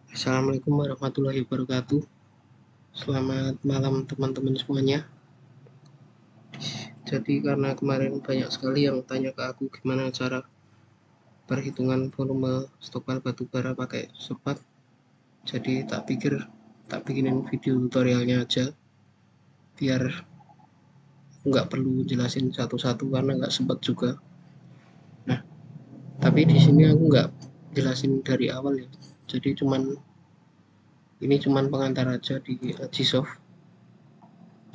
Assalamualaikum warahmatullahi wabarakatuh. Selamat malam teman-teman semuanya. Jadi karena kemarin banyak sekali yang tanya ke aku gimana cara perhitungan volume stokpil batubara pakai Surpak. Jadi tak bikinin video tutorialnya aja biar nggak perlu jelasin satu-satu karena nggak sempat juga. Nah, tapi di sini aku nggak jelasin dari awal ya. Jadi ini cuman pengantar aja di Agisoft.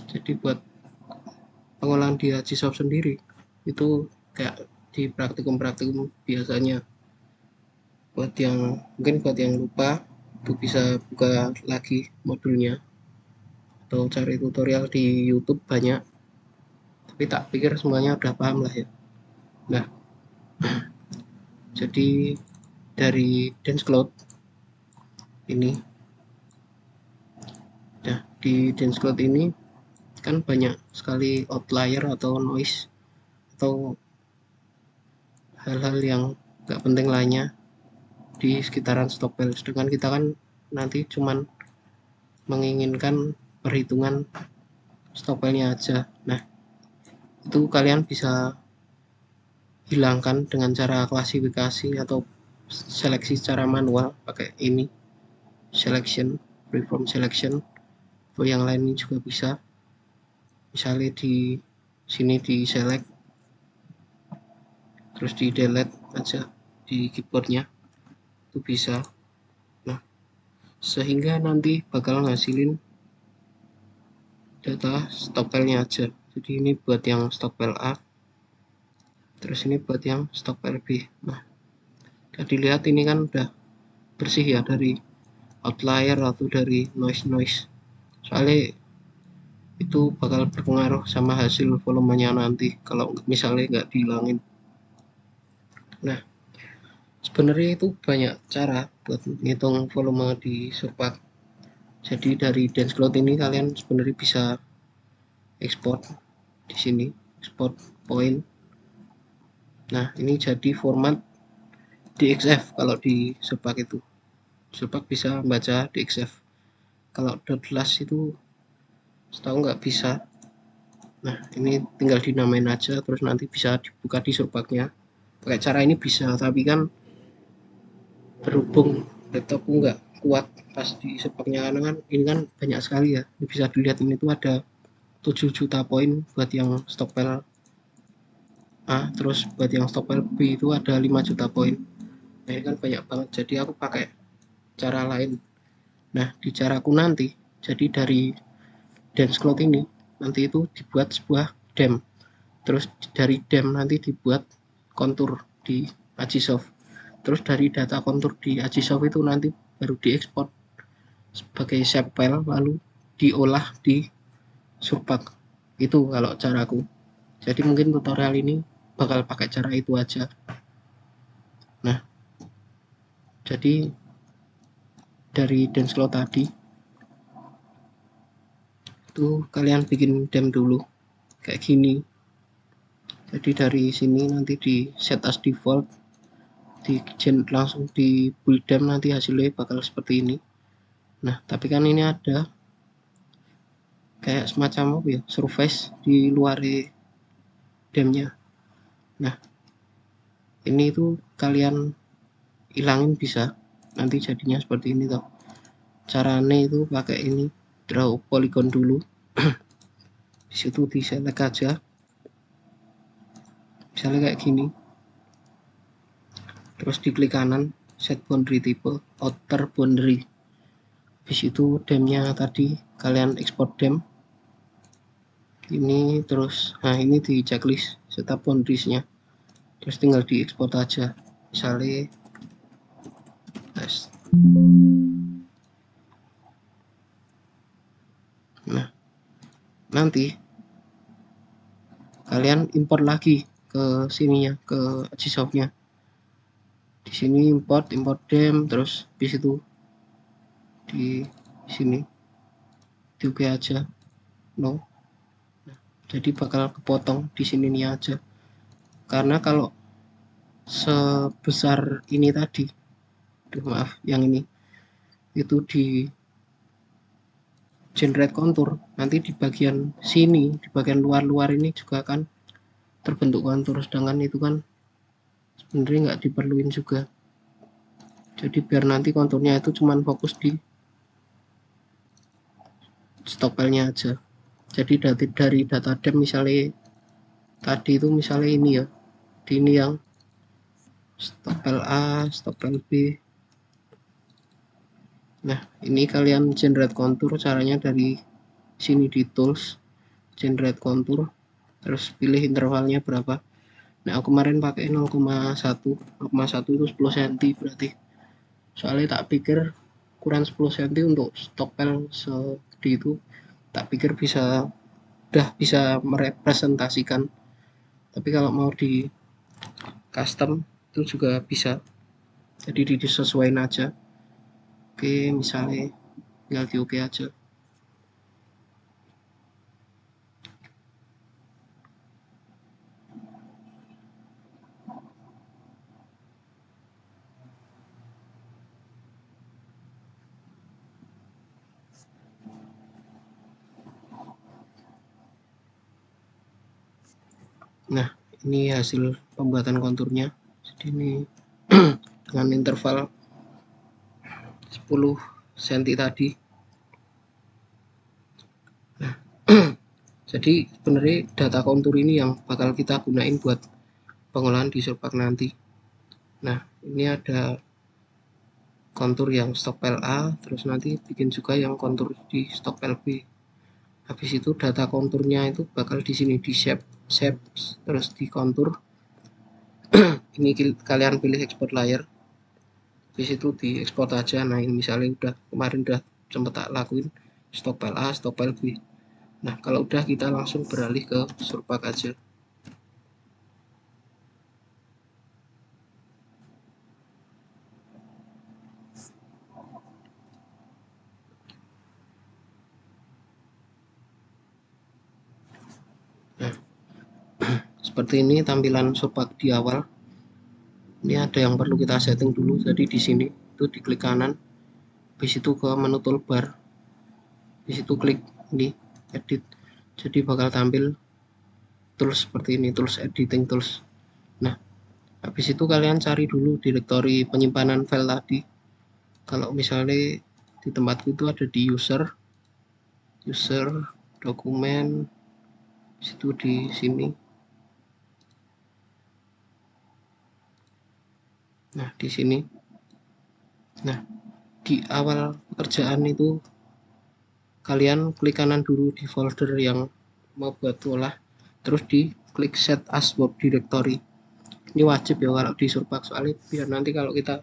Jadi buat pengolahan di Agisoft sendiri itu kayak di praktikum-praktikum biasanya, buat yang lupa itu bisa buka lagi modulnya atau cari tutorial di YouTube banyak, tapi tak pikir semuanya udah paham lah ya. Nah, jadi dari DanceCloud ini, nah di DanceCloud ini kan banyak sekali outlier atau noise atau hal-hal yang gak penting lainnya di sekitaran stokpil, sedangkan kita kan nanti cuman menginginkan perhitungan stokpilnya aja. Nah, itu kalian bisa hilangkan dengan cara klasifikasi atau seleksi secara manual pakai ini selection, freeform selection, atau yang lain juga bisa. Misalnya di sini di select terus di delete aja di keyboardnya, itu bisa. Nah, sehingga nanti bakal ngasilin data stokpilnya aja. Jadi ini buat yang stokpil A, terus ini buat yang stokpil B. Nah, jadi lihat ini kan udah bersih ya dari outlier atau dari noise. Soalnya itu bakal berpengaruh sama hasil volumenya nanti kalau misalnya nggak dihilangin. Nah, sebenarnya itu banyak cara buat ngitung volume di Surpak. Jadi dari DanceCloud ini kalian sebenarnya bisa ekspor di sini, export point. Nah, ini jadi format DXF kalau di Surpak itu. Surpak bisa baca DXF. Kalau .flash itu setahu nggak bisa. Nah, ini tinggal dinamain aja terus nanti bisa dibuka di Surpaknya. Pakai cara ini bisa, tapi kan berhubung laptopku nggak kuat pas di Surpaknya karena kan ini kan banyak sekali ya. Ini bisa dilihat ini tuh ada 7 juta poin buat yang stokpil A, terus buat yang stokpil B itu ada 5 juta poin. Nah, ini kan banyak banget. Jadi aku pakai cara lain. Nah, di caraku nanti, jadi dari DanceCloud ini nanti itu dibuat sebuah DEM. Terus dari DEM nanti dibuat kontur di Agisoft. Terus dari data kontur di Agisoft itu nanti baru diekspor sebagai shape file lalu diolah di Surpak. Itu kalau caraku. Jadi mungkin tutorial ini bakal pakai cara itu aja. Nah, jadi dari DanceCloud tadi itu kalian bikin DEM dulu kayak gini. Jadi dari sini nanti di set as default, langsung di build DEM, nanti hasilnya bakal seperti ini. Nah, tapi kan ini ada kayak semacam apa ya, surface di luar DEM-nya. Nah, ini tuh kalian hilangin bisa, nanti jadinya seperti ini toh. Caranya itu pakai ini, draw polygon dulu. Di situ di select aja. Misalnya kayak gini. Terus diklik kanan, set boundary type, outer boundary. Habis itu DEM-nya tadi kalian ekspor DEM. Ini terus, nah ini di checklist setup boundaries-nya. Terus tinggal diekspor aja. Misalnya nah, nanti kalian import lagi ke sininya, ke Agisoft-nya. Di sini import DEM, terus di situ di sini di OK aja. No. Nah, jadi bakal kepotong di sini nih aja. Karena kalau sebesar ini tadi, maaf, yang ini itu di generate kontur, nanti di bagian sini, di bagian luar-luar ini juga akan terbentuk kontur, sedangkan itu kan sebenarnya nggak diperluin juga. Jadi biar nanti konturnya itu cuman fokus di stock file-nya aja. Jadi dari data dem misalnya tadi itu misalnya ini ya, di ini yang stock file A, stock file B. Nah, ini kalian generate kontur, caranya dari sini di tools, generate kontur, terus pilih intervalnya berapa. Nah, aku kemarin pakai 0,1 itu 10 cm berarti. Soalnya tak pikir kurang 10 cm untuk stock file segede itu, tak pikir udah bisa merepresentasikan. Tapi kalau mau di custom itu juga bisa. Jadi disesuaikan aja. Oke, misalnya tinggal di oke aja. Nah, ini hasil pembuatan konturnya. Jadi ini dengan interval 10 cm tadi. Nah, jadi sebenarnya data kontur ini yang bakal kita gunain buat pengolahan di Surpak nanti. Nah, ini ada kontur yang stock file A, terus nanti bikin juga yang kontur di stock file B. Habis itu data konturnya itu bakal di sini di shape terus di kontur. Ini kalian pilih export layer. Habis itu di export aja. Nah, ini misalnya kemarin udah sempat tak lakuin stock file A, stock file B. Nah, kalau udah kita langsung beralih ke Surpak aja. Nah, seperti ini tampilan Surpak di awal. Ini ada yang perlu kita setting dulu. Jadi di sini itu diklik kanan, habis itu ke menu toolbar, di situ klik ini edit. Jadi bakal tampil tools seperti ini, tools editing tools. Nah, habis itu kalian cari dulu direktori penyimpanan file tadi. Kalau misalnya di tempatku itu ada di user dokumen, situ di sini. Nah, di sini. Nah, di awal pekerjaan itu kalian klik kanan dulu di folder yang mau buat olah, terus di klik set as work directory. Ini wajib ya kalau di Surpak, soalnya biar nanti kalau kita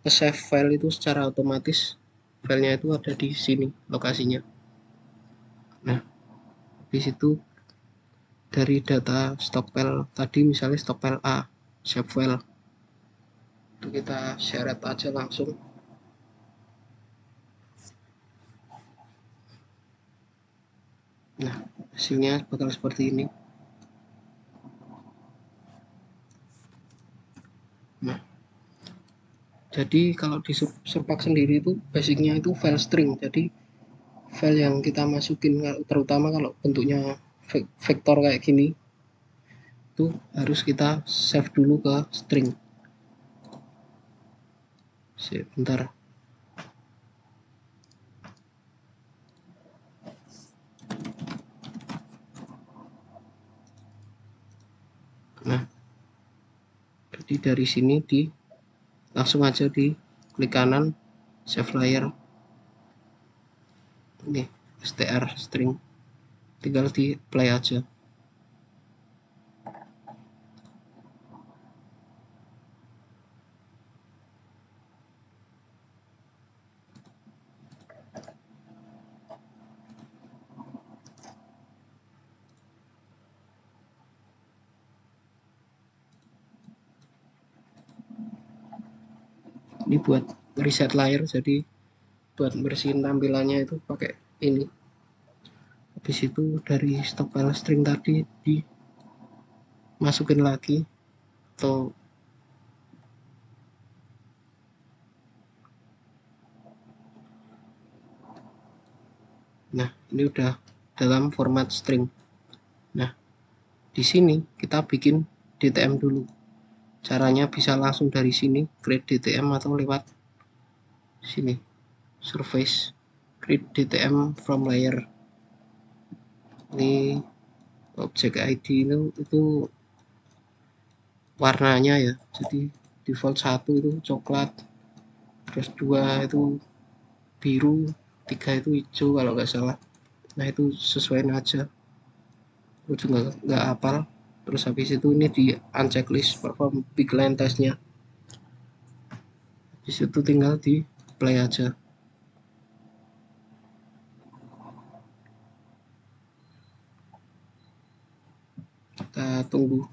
save file itu secara otomatis filenya itu ada di sini lokasinya. Nah, habis itu dari data stock file tadi, misalnya stock file A, save file itu kita seret aja langsung. Nah, hasilnya bakal seperti ini. Nah, jadi kalau di Surpak sendiri itu basicnya itu file string. Jadi file yang kita masukin, terutama kalau bentuknya vektor kayak gini, itu harus kita save dulu ke string. Sebentar. Nah, jadi dari sini langsung aja di klik kanan, save layer. Ini str string, tinggal di play aja. Ini buat reset layer, jadi buat bersihin tampilannya itu pakai ini. Habis itu dari stock file string tadi dimasukin lagi, atau Nah, ini udah dalam format string. Nah, di sini kita bikin DTM dulu. Caranya bisa langsung dari sini, create DTM, atau lewat sini, surface, create DTM from layer. Ini object ID itu warnanya ya, jadi default 1 itu coklat, terus 2 itu biru, 3 itu hijau kalau nggak salah. Nah, itu sesuaiin aja, aku juga nggak hafal. Terus habis itu ini di unchecklist perform big line testnya, habis itu tinggal di play aja. Kita tunggu.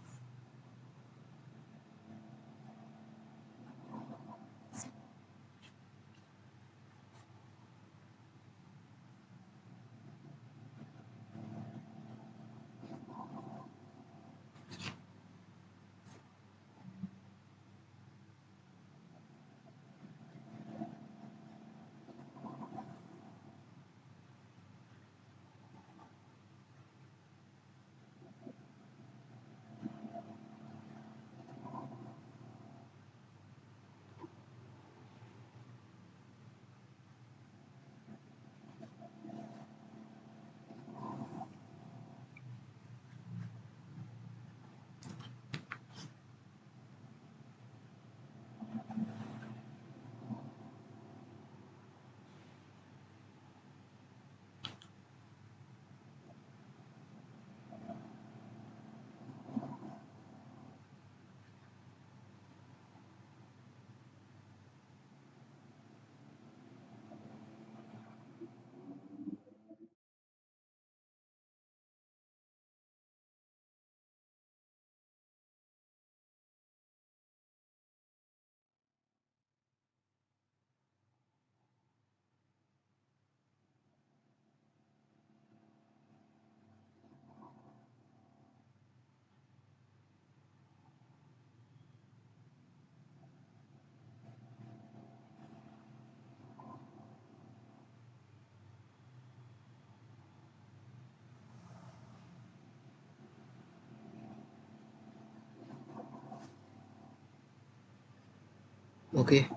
Oke,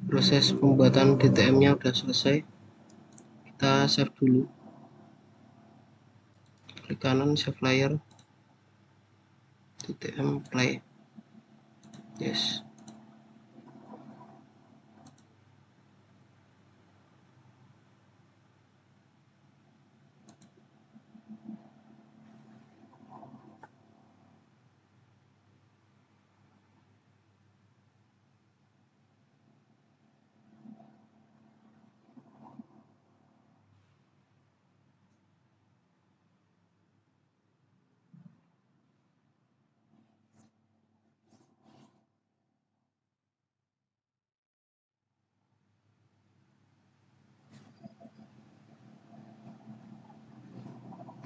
proses pembuatan DTM-nya udah selesai. Kita save dulu. Klik kanan, save layer, DTM play. Yes.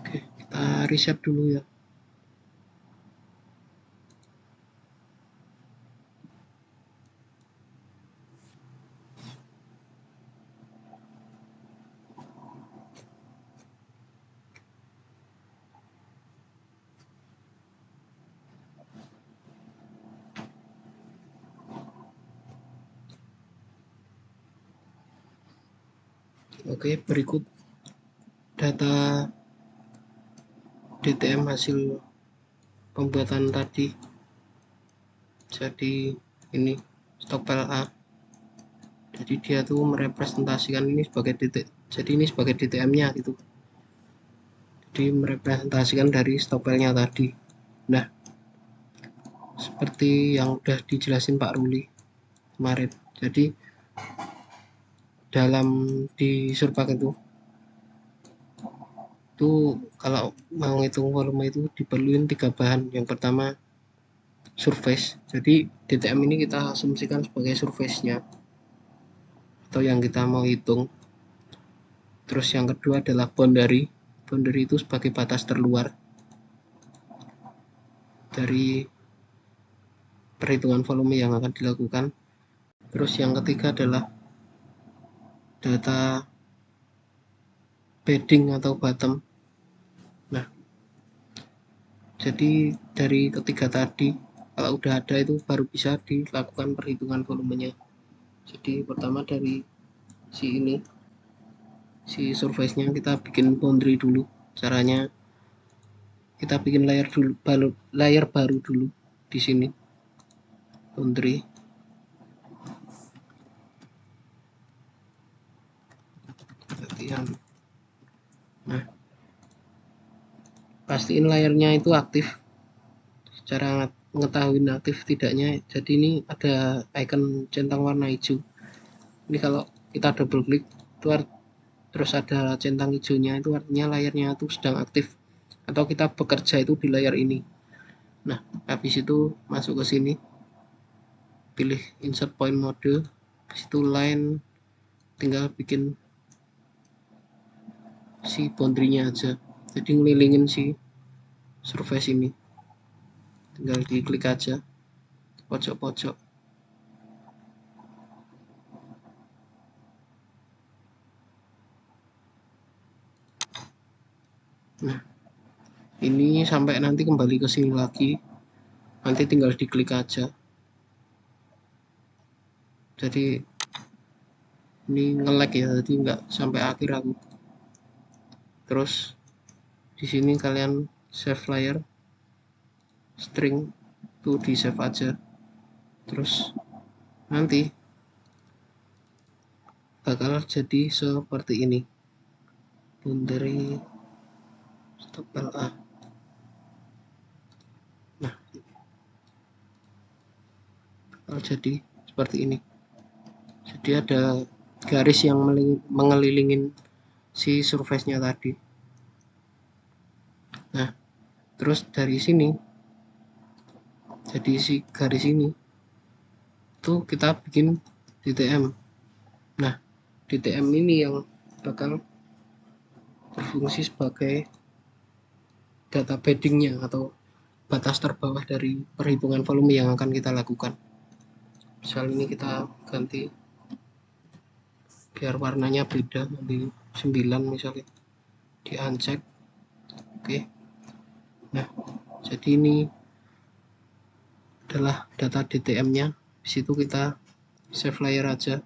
Oke, kita reset dulu ya. Oke, berikut data DTM hasil pembuatan tadi. Jadi ini stok PLA. Jadi dia tuh merepresentasikan ini sebagai titik. Jadi ini sebagai DTM-nya gitu. Jadi merepresentasikan dari stok file-nya tadi. Nah, seperti yang udah dijelasin Pak Ruli kemarin. Jadi dalam di Surpak itu kalau mau hitung volume itu diperluin 3 bahan. Yang pertama surface. Jadi DTM ini kita asumsikan sebagai surface-nya atau yang kita mau hitung. Terus yang kedua adalah boundary. Boundary itu sebagai batas terluar dari perhitungan volume yang akan dilakukan. Terus yang ketiga adalah data padding atau bottom. Nah, jadi dari ketiga tadi, kalau udah ada itu baru bisa dilakukan perhitungan volumenya. Jadi pertama dari si ini, si surface-nya kita bikin boundary dulu. Caranya kita bikin layer baru dulu di sini, boundary. Nah, pastiin layernya itu aktif. Cara mengetahui aktif tidaknya, jadi ini ada icon centang warna hijau. Ini kalau kita double klik itu terus ada centang hijaunya, itu artinya layarnya itu sedang aktif atau kita bekerja itu di layar ini. Nah, habis itu masuk ke sini, pilih insert point mode, habis itu line, tinggal bikin si boundary-nya aja, jadi ngelilingin si surface ini, tinggal diklik aja pojok-pojok. Nah, ini sampai nanti kembali ke sini lagi, nanti tinggal diklik aja. Jadi ini nge-lag ya, jadi nggak sampai akhir aku. Terus di sini kalian save layer, string itu di save aja. Terus nanti bakal jadi seperti ini, boundary stop LA. Nah, bakal jadi seperti ini. Jadi ada garis yang mengelilingin si surface-nya tadi. Nah, terus dari sini, jadi si garis ini itu kita bikin DTM. Nah, DTM ini yang bakal berfungsi sebagai data paddingnya atau batas terbawah dari perhitungan volume yang akan kita lakukan. Misal ini kita ganti biar warnanya beda, di 9 misalnya, di uncheck. Oke. Nah, jadi ini adalah data DTM-nya. Di situ kita save layer aja.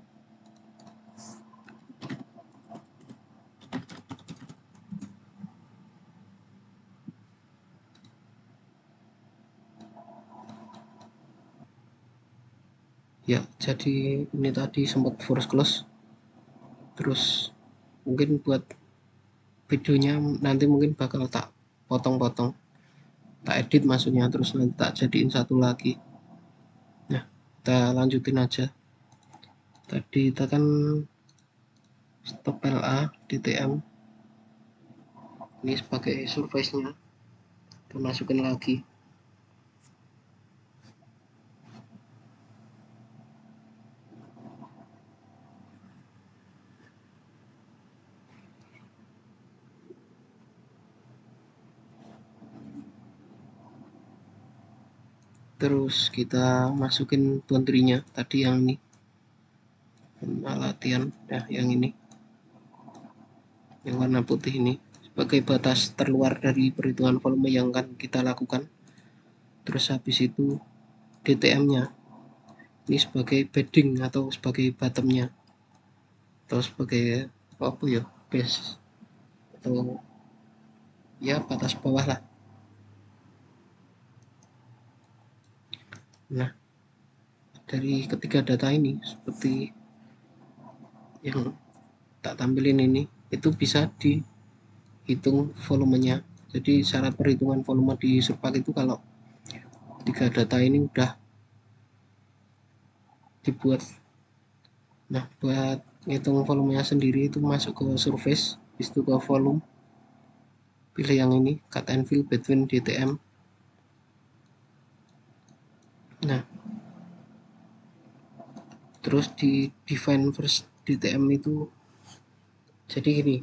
Ya, jadi ini tadi sempat force close. Terus mungkin buat videonya nanti mungkin bakal tak potong-potong, tak edit maksudnya, terus nanti tak jadiin satu lagi. Nah, kita lanjutin aja. Tadi kita kan stop LA DTM ini sebagai surface-nya, kita masukin lagi. Terus kita masukin boundary-nya tadi yang ini, latihan, nah yang ini, yang warna putih ini, sebagai batas terluar dari perhitungan volume yang akan kita lakukan. Terus habis itu DTM-nya ini sebagai padding atau sebagai bottom-nya, atau sebagai apa ya, base atau ya batas bawah lah. Nah, dari ketiga data ini seperti yang tak tampilin ini, itu bisa dihitung volumenya. Jadi syarat perhitungan volume di Surpak itu kalau tiga data ini udah dibuat. Nah, buat ngitung volumenya sendiri itu masuk ke surface, habis itu ke volume, pilih yang ini, cut and fill between DTM. Nah, terus di define first DTM itu, jadi gini,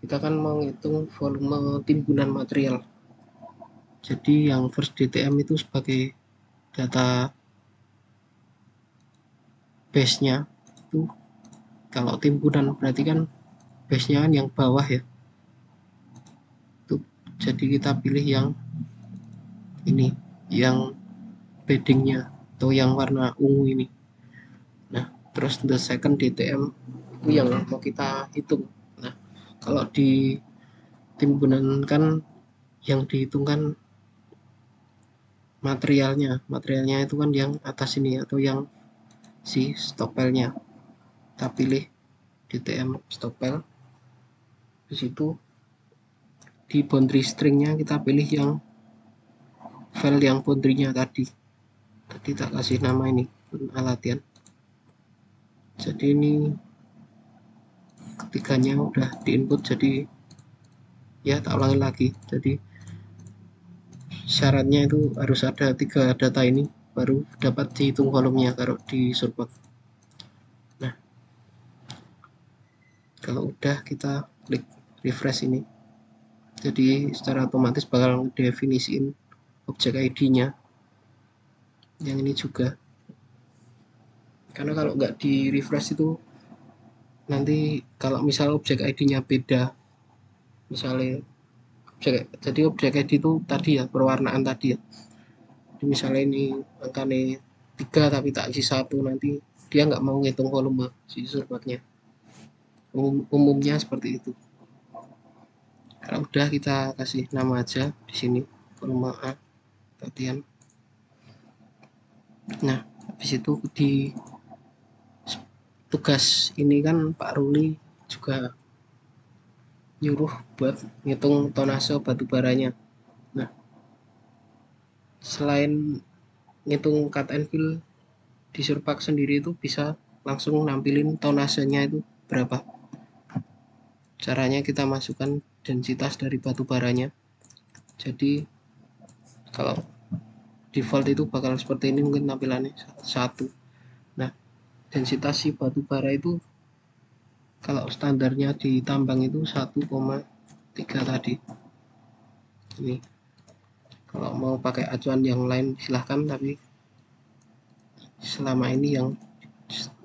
kita kan menghitung volume timbunan material. Jadi yang first DTM itu sebagai data base-nya itu, kalau timbunan berarti kan base-nya kan yang bawah ya, Jadi kita pilih yang ini, yang paddingnya atau yang warna ungu ini. Nah, terus the second DTM itu yang mau kita hitung. Nah, kalau di timbunan kan yang dihitung materialnya itu kan yang atas ini atau yang si stokpelnya. Kita pilih DTM stokpel. Di situ di boundary stringnya kita pilih yang file yang boundary-nya tadi tak kasih nama ini latihan. Jadi ini ketiganya udah diinput, jadi ya tak ulangi lagi. Jadi syaratnya itu harus ada 3 data ini baru dapat dihitung volumenya kalau di Surpot. Nah, kalau udah kita klik refresh ini, jadi secara otomatis bakal definisiin objek ID-nya yang ini juga. Karena kalau nggak di refresh itu nanti kalau misal objek ID-nya beda, misalnya jadi objek ID itu tadi ya, perwarnaan tadi ya. Jadi misalnya ini angkanya 3 tapi tak isi 1, nanti dia nggak mau ngitung volume si surpotnya. Umumnya seperti itu. Kalau udah kita kasih nama aja di sini volume A latihan. Nah, habis itu di tugas ini kan Pak Ruli juga nyuruh buat ngitung tonase batu baranya. Nah, selain ngitung cut and fill di Surpak sendiri itu bisa langsung nampilin tonasenya itu berapa. Caranya kita masukkan densitas dari batu baranya. Jadi kalau default itu bakal seperti ini mungkin tampilannya 1. Nah, densitas si batu bara itu kalau standarnya di tambang itu 1,3 tadi. Ini kalau mau pakai acuan yang lain silahkan, tapi selama ini yang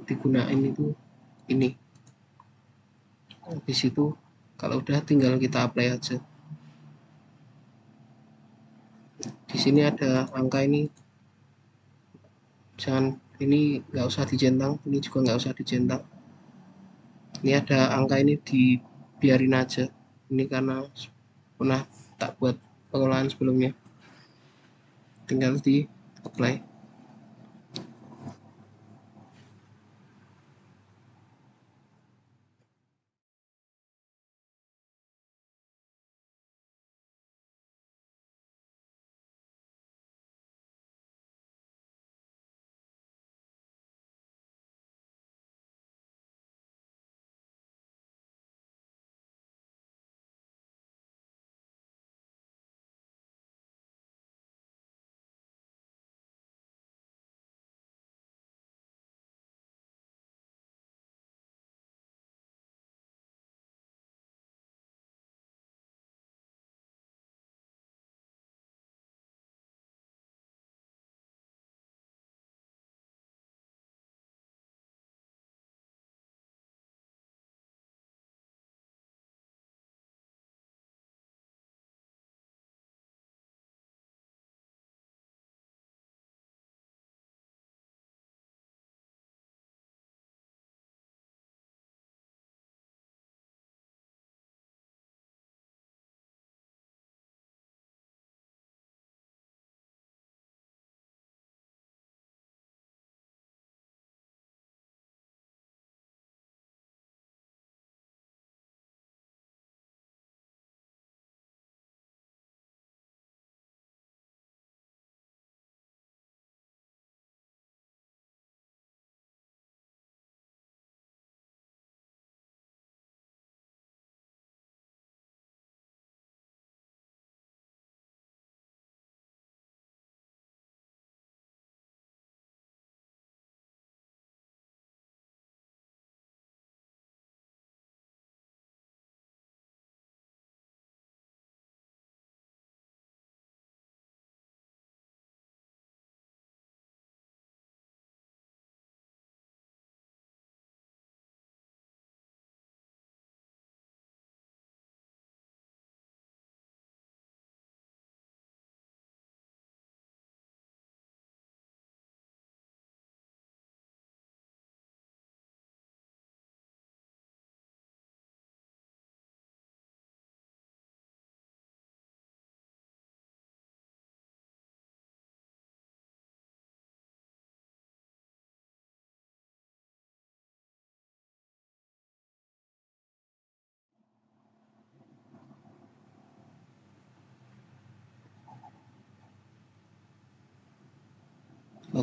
digunakan itu ini. Habis itu kalau udah tinggal kita apply aja. Di sini ada angka ini, jangan, ini nggak usah dicentang, ini juga nggak usah dicentang. Ini ada angka ini dibiarin aja, ini karena pernah tak buat pengolahan sebelumnya, tinggal di apply.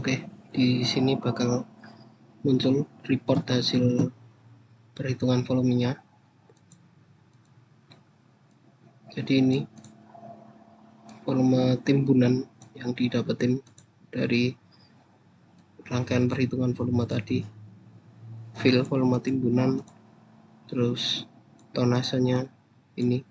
Oke, di sini bakal muncul report hasil perhitungan volumenya. Jadi ini volume timbunan yang didapetin dari rangkaian perhitungan volume tadi, fill volume timbunan, terus tonasenya ini